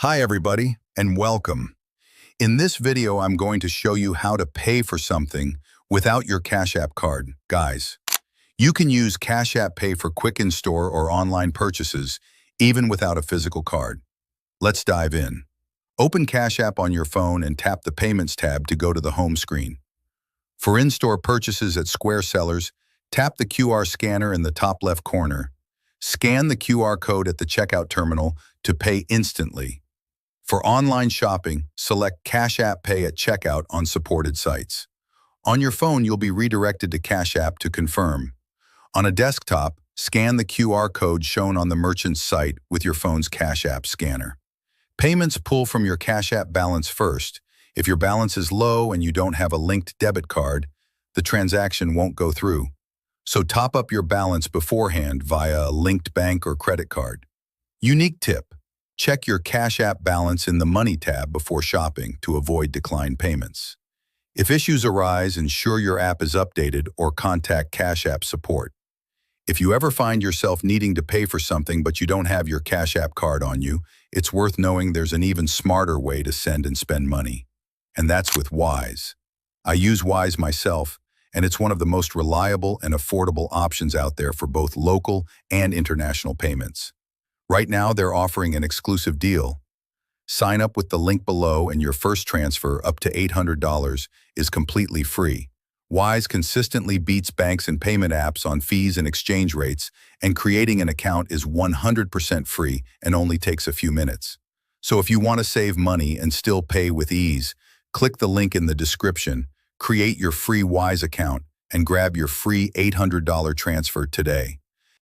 Hi everybody, and welcome. In this video, I'm going to show you how to pay for something without your Cash App card. Guys, you can use Cash App Pay for quick in-store or online purchases, even without a physical card. Let's dive in. Open Cash App on your phone and tap the Payments tab to go to the home screen. For in-store purchases at Square Sellers, tap the QR scanner in the top left corner. Scan the QR code at the checkout terminal to pay instantly. For online shopping, select Cash App Pay at checkout on supported sites. On your phone, you'll be redirected to Cash App to confirm. On a desktop, scan the QR code shown on the merchant's site with your phone's Cash App scanner. Payments pull from your Cash App balance first. If your balance is low and you don't have a linked debit card, the transaction won't go through. So top up your balance beforehand via a linked bank or credit card. Unique tip: check your Cash App balance in the Money tab before shopping to avoid declined payments. If issues arise, ensure your app is updated or contact Cash App support. If you ever find yourself needing to pay for something but you don't have your Cash App card on you, it's worth knowing there's an even smarter way to send and spend money. And that's with Wise. I use Wise myself, and it's one of the most reliable and affordable options out there for both local and international payments. Right now, they're offering an exclusive deal. Sign up with the link below and your first transfer up to $800 is completely free. Wise consistently beats banks and payment apps on fees and exchange rates, and creating an account is 100% free and only takes a few minutes. So if you want to save money and still pay with ease, click the link in the description, create your free Wise account, and grab your free $800 transfer today.